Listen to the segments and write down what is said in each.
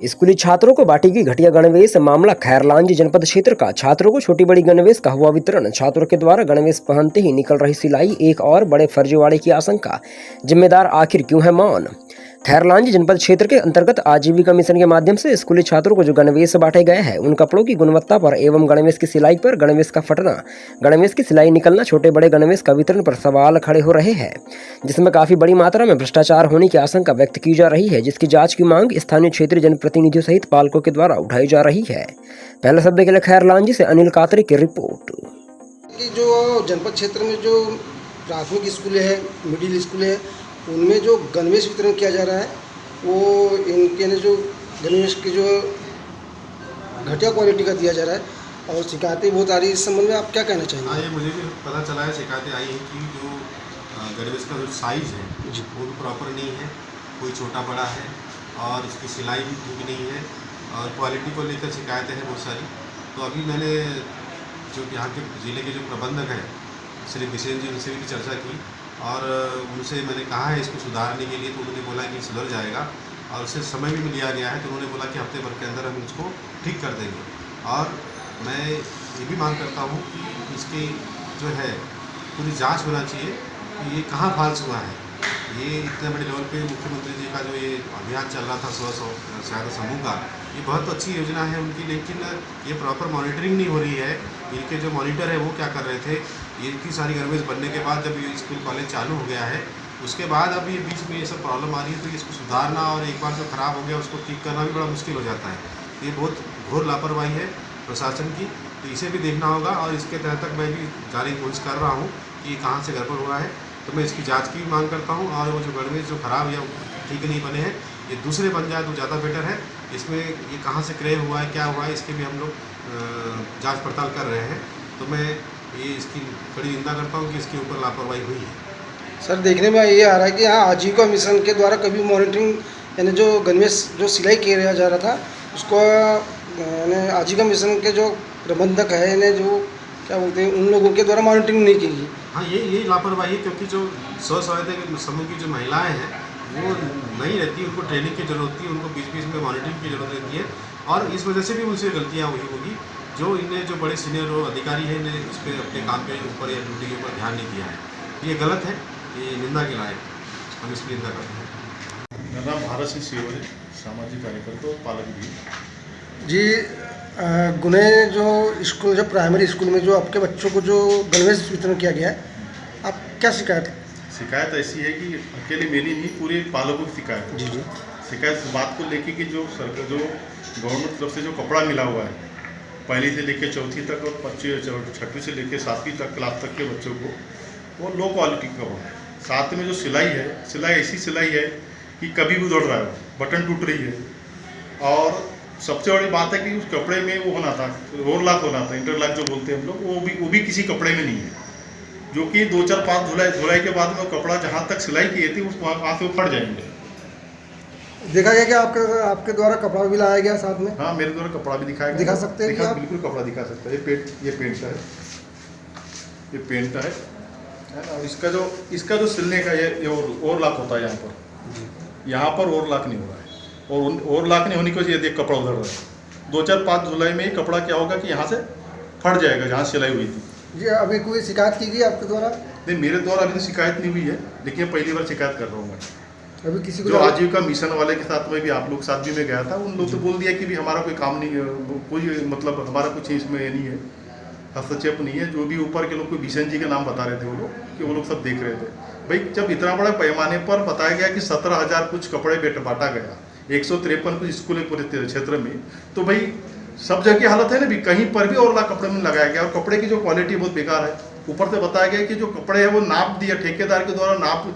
स्कूली छात्रों को बांटी गई घटिया गणवेश मामला खैरलांज जनपद क्षेत्र का। छात्रों को छोटी बड़ी गणवेश का हुआ वितरण। छात्रों के द्वारा गणवेश पहनते ही निकल रही सिलाई, एक और बड़े फर्जीवाड़े की आशंका। जिम्मेदार आखिर क्यों है मौन? खैरलांज जनपद क्षेत्र के अंतर्गत आजीविका मिशन के माध्यम से स्कूली छात्रों को जो गणवेश बांटे गए हैं, उन कपड़ों की गुणवत्ता पर एवं गणवेश की सिलाई पर, गणवेश का फटना, गणवेश की सिलाई निकलना, छोटे बड़े गणवेश का वितरण पर सवाल खड़े हो रहे हैं, जिसमें काफी बड़ी मात्रा में भ्रष्टाचार होने की आशंका व्यक्त की जा रही है, जिसकी जांच की मांग स्थानीय क्षेत्रीय जनप्रतिनिधियों सहित पालकों के द्वारा उठाई जा रही है। पहले शब्द के लिए खैरलांज से अनिल कातरे की रिपोर्ट। कि जो जनपद क्षेत्र में जो प्राथमिक स्कूल है, मिडिल स्कूल है, उनमें जो गणवेश वितरण किया जा रहा है, वो इनके ने जो गणवेश की जो घटिया क्वालिटी का दिया जा रहा है और शिकायतें बहुत आ रही है। इस संबंध में आप क्या कहना चाहेंगे? हाँ, ये मुझे भी पता चला है, शिकायतें आई हैं कि जो गणवेश का जो साइज़ है वो भी प्रॉपर नहीं है, कोई छोटा बड़ा है और इसकी सिलाई भी ठीक नहीं है और क्वालिटी को लेकर शिकायतें हैं बहुत सारी। तो अभी मैंने जो यहाँ के ज़िले के जो प्रबंधक हैं श्री बिसेन जी, उनसे भी चर्चा की और उनसे मैंने कहा है इसको सुधारने के लिए, तो उन्होंने बोला कि सुधर जाएगा और उससे समय भी लिया गया है। तो उन्होंने बोला कि हफ्ते भर के अंदर हम इसको ठीक कर देंगे। और मैं ये भी मांग करता हूँ कि इसकी जो है पूरी जांच होना चाहिए कि ये कहाँ फॉल्स हुआ है। ये इतने बड़े लेवल पे मुख्यमंत्री जी का जो ये अभियान चल रहा था स्व सहायता समूह का, ये बहुत अच्छी योजना है उनकी, लेकिन ये प्रॉपर मॉनिटरिंग नहीं हो रही है। इनके जो मॉनिटर है वो क्या कर रहे थे, इतनी सारी गणवेश बनने के बाद जब ये स्कूल कॉलेज चालू हो गया है, उसके बाद अब ये बीच में ये सब प्रॉब्लम आ रही है, तो इसको सुधारना और एक बार जो ख़राब हो गया उसको ठीक करना भी बड़ा मुश्किल हो जाता है। ये बहुत घोर लापरवाही है प्रशासन की, तो इसे भी देखना होगा और इसके तहत तक मैं भी जाने की कोशिश कर रहा हूँ कि कहाँ से गड़बड़ हुआ है। तो मैं इसकी जांच की भी मांग करता हूँ और वो जो गणवेश जो ख़राब या ठीक नहीं बने हैं, ये दूसरे बन जाए तो ज़्यादा बेटर है। इसमें ये कहाँ से क्रय हुआ है, क्या हुआ है, इसके भी हम लोग जांच पड़ताल कर रहे हैं। तो मैं ये इसकी बड़ी निंदा करता हूँ कि इसके ऊपर लापरवाही हुई है। सर, देखने में ये आ रहा है कि यहाँ आजीविका मिशन के द्वारा कभी मॉनिटरिंग, यानी जो गणवेश जो सिलाई किया जा रहा था उसको यानी आजीविका मिशन के जो प्रबंधक है, यानी जो क्या बोलते हैं, उन लोगों के द्वारा मॉनिटरिंग नहीं की गई। हाँ, ये लापरवाही है, क्योंकि जो स्व सहायता समूह की जो महिलाएं हैं वो नहीं रहती, उनको ट्रेनिंग की जरूरत होती है, उनको बीच बीच में मॉनिटरिंग की जरूरत रहती है और इस वजह से भी उनसे गलतियाँ हुई होगी। जो इन्हें जो बड़े सीनियर अधिकारी हैं, इन्हें इस पर अपने काम के ऊपर या ड्यूटी के ऊपर ध्यान नहीं दिया है। ये गलत है, ये निंदा के लायक, हम इसकी निंदा करते हैं। मेरा नाम भारत सिंह सियोरे, सामाजिक कार्यकर्ता और पालक भी। जी, गुने जो स्कूल, जो प्राइमरी स्कूल में जो आपके बच्चों को जो गणवेश वितरण किया गया है, आप क्या शिकायत ऐसी है कि अकेले मेरी नहीं, पूरे पालकों की शिकायत है। जी। शिकायत इस बात को लेके कि जो सरकार, जो गवर्नमेंट तरफ से जो कपड़ा मिला हुआ है, पहली से लेके चौथी तक और छठवीं से लेके 7वीं तक क्लास तक के बच्चों को, वो लो क्वालिटी का कपड़ा है। साथ में जो सिलाई है, सिलाई ऐसी सिलाई है कि कभी भी उधड़ रहा है, बटन टूट रही है। और सबसे बड़ी बात है कि उस कपड़े में वो होना था, ओवरलॉक होना था, इंटरलॉक जो बोलते हैं हम लोग, वो भी किसी कपड़े में नहीं है, जो कि 2-4-5 धुलाई के बाद में वो कपड़ा जहाँ तक सिलाई किए थे उस वहाँ से वो फट जाएंगे। देखा गया कि आपके द्वारा कपड़ा भी लाया गया साथ में? हाँ, मेरे द्वारा कपड़ा भी दिखाया गया। दिखा सकते हैं? बिल्कुल कपड़ा दिखा सकता है। ये पेंट है ना, और इसका जो सिलने का ये ओवरलॉक होता है यहाँ पर ओवरलॉक नहीं हो रहा है, और ओवरलॉक नहीं होने की वजह से देख कपड़ा उधर रहा है। 2-4-5 धुलाई में ही कपड़ा क्या होगा कि यहाँ से फट जाएगा जहाँ सिलाई हुई थी। जी, अभी कोई शिकायत की गई आपके द्वारा? नहीं, मेरे द्वारा अभी तो शिकायत नहीं हुई है, लेकिन पहली बार शिकायत कर रहा हूँ मैं। अभी किसी को जो आजीविका मिशन वाले के साथ में भी आप लोग साथ भी में गया था, उन लोग तो बोल दिया कि भी हमारा कोई काम नहीं है, कोई मतलब हमारा कुछ इसमें नहीं है, हस्तक्षेप नहीं है। जो भी ऊपर के लोग को बिशन जी का नाम बता रहे थे वो लोग, कि वो लोग सब देख रहे थे। भाई, जब इतना बड़ा पैमाने पर बताया गया कि 17,000 कुछ कपड़े बांटा गया, 153 कुछ स्कूल है पूरे क्षेत्र में, तो भाई सब जगह की हालत है ना, भी कहीं पर भी ओवरलॉक कपड़े में लगाया गया और कपड़े की जो क्वालिटी बहुत बेकार है। ऊपर से बताया गया कि जो कपड़े है वो नाप दिया, ठेकेदार के द्वारा नाप,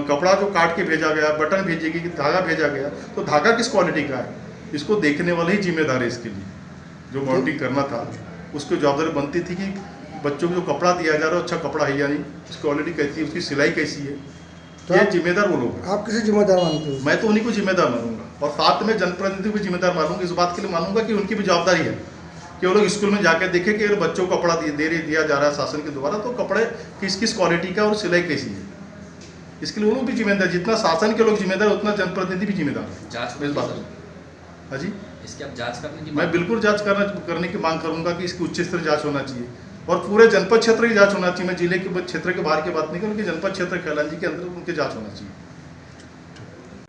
कपड़ा जो काट के भेजा गया, बटन भेजी गई, धागा भेजा गया, तो धागा किस क्वालिटी का है, इसको देखने वाले ही जिम्मेदार है। इसके लिए जो मॉनिटरिंग करना था, उसको जवाबदारी बनती थी कि बच्चों को जो कपड़ा दिया जा रहा है अच्छा कपड़ा है या नहीं, उसकी क्वालिटी कैसी है, उसकी सिलाई कैसी है, तो ये जिम्मेदार वो लोग हैं। आप किसी जिम्मेदार मानते हो? मैं तो उन्हीं को जिम्मेदार मानूंगा और साथ में जनप्रतिनिधि को जिम्मेदार मानूंगा। इस बात के लिए मानूंगा कि उनकी भी जवाबदारी है कि वो लोग स्कूल में जाकर देखें कि अगर बच्चों को कपड़ा दिया जा रहा है शासन के द्वारा, तो कपड़े किस क्वालिटी का और सिलाई कैसी है, इसके लिए वो लोग भी जिम्मेदार। जितना शासन के लोग जिम्मेदार, उतना जनप्रतिनिधि भी जिम्मेदार है। हाँ जी, इसकी आप जांच करने की मैं बिल्कुल जांच करने की मांग करूंगा कि इसकी उच्च स्तरीय जांच होना चाहिए और पूरे जनपद क्षेत्र की जांच होना चाहिए। मैं जिले के क्षेत्र के बाहर की बात नहीं करूँ, उनके जनपद क्षेत्र खैलांजी के अंदर उनकी जांच होना चाहिए।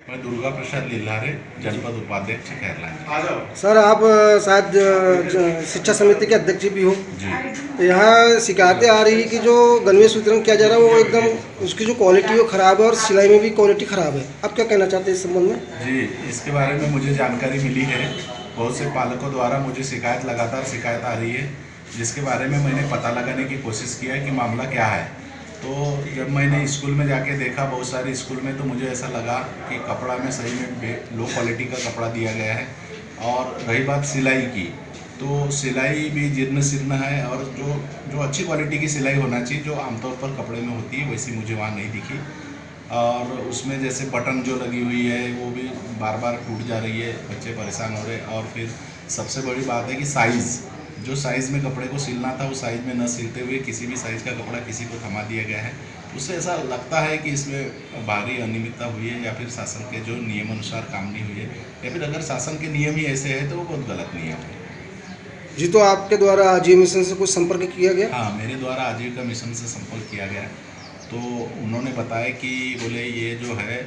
मैं दुर्गा प्रसाद लीलारे, जनपद उपाध्यक्ष खैरलांजी। सर आप शायद शिक्षा समिति के अध्यक्ष भी हो। जी यहाँ शिकायतें आ रही कि जो गणवेश वितरण किया जा रहा है वो एकदम उसकी जो क्वालिटी है वो ख़राब है और सिलाई में भी क्वालिटी ख़राब है। आप क्या कहना चाहते हैं इस संबंध में? जी, इसके बारे में मुझे जानकारी मिली है। बहुत से पालकों द्वारा मुझे लगातार शिकायत आ रही है, जिसके बारे में मैंने पता लगाने की कोशिश किया कि मामला क्या है। तो जब मैंने स्कूल में जाके देखा, बहुत सारे स्कूल में, तो मुझे ऐसा लगा कि कपड़ा में सही में लो क्वालिटी का कपड़ा दिया गया है। और रही बात सिलाई की, तो सिलाई भी जीर्ण शीर्ण है और जो अच्छी क्वालिटी की सिलाई होना चाहिए, जो आमतौर पर कपड़े में होती है, वैसी मुझे वहाँ नहीं दिखी। और उसमें जैसे बटन जो लगी हुई है वो भी बार बार टूट जा रही है, बच्चे परेशान हो रहे हैं। और फिर सबसे बड़ी बात है कि साइज़, जो साइज़ में कपड़े को सिलना था, वो साइज़ में न सिलते हुए किसी भी साइज़ का कपड़ा किसी को थमा दिया गया है। उससे ऐसा लगता है कि इसमें भारी अनियमितता हुई है, या फिर शासन के जो नियम अनुसार काम नहीं हुई है, या फिर अगर शासन के नियम ही ऐसे है तो वो बहुत गलत नियम है। जी, तो आपके द्वारा आजीविका मिशन से कुछ संपर्क किया गया? हाँ, मेरे द्वारा आजीविका मिशन से संपर्क किया गया, तो उन्होंने बताया कि बोले ये जो है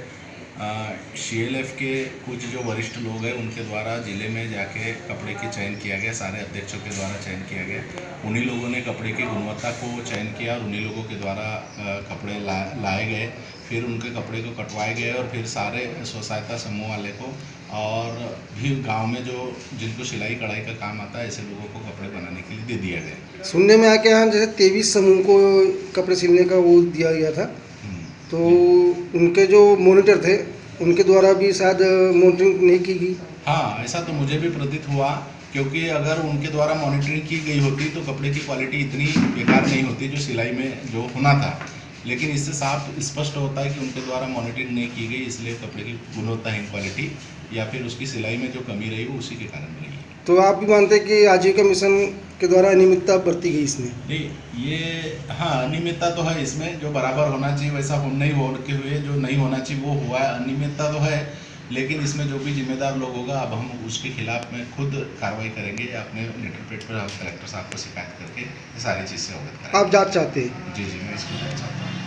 CLF के कुछ जो वरिष्ठ लोग हैं उनके द्वारा ज़िले में जाके कपड़े की चयन किया गया, सारे अध्यक्षों के द्वारा चयन किया गया। उन्हीं लोगों ने कपड़े की गुणवत्ता को चयन किया और उन्हीं लोगों के द्वारा कपड़े लाए गए। फिर उनके कपड़े को कटवाए गए और फिर सारे स्व सहायता समूह वाले को और भी गांव में जो जिनको सिलाई कढ़ाई का काम आता है, ऐसे लोगों को कपड़े बनाने के लिए दे दिया गया। सुनने में आया कि यहाँ जैसे 23 समूह को कपड़े सिलने का वो दिया गया था, तो उनके जो मॉनिटर थे उनके द्वारा भी शायद मॉनिटरिंग नहीं की गई। हाँ, ऐसा तो मुझे भी प्रतीत हुआ, क्योंकि अगर उनके द्वारा मॉनिटरिंग की गई होती तो कपड़े की क्वालिटी इतनी बेकार नहीं होती जो सिलाई में जो होना था। लेकिन इससे साफ स्पष्ट होता है कि उनके द्वारा मॉनिटरिंग नहीं की गई, इसलिए कपड़े की गुणवत्ताहीन क्वालिटी या फिर उसकी सिलाई में जो कमी रही वो उसी के कारण रही है। तो आप भी मानते हैं कि आजीविका मिशन के द्वारा अनियमितता बरती गई इसमें? नहीं, ये हाँ, अनियमितता तो है इसमें, जो बराबर होना चाहिए वैसा नहीं होते हुए जो नहीं होना चाहिए वो हुआ है। अनियमितता तो है, लेकिन इसमें जो भी जिम्मेदार लोग होगा, अब हम उसके खिलाफ में खुद कार्रवाई करेंगे या अपने लेटर पर हम कलेक्टर साहब को शिकायत करके सारी चीज़ से अवगत करेंगे। आप जांच चाहते हैं? जी, मैं इसको जांच चाहता हूँ।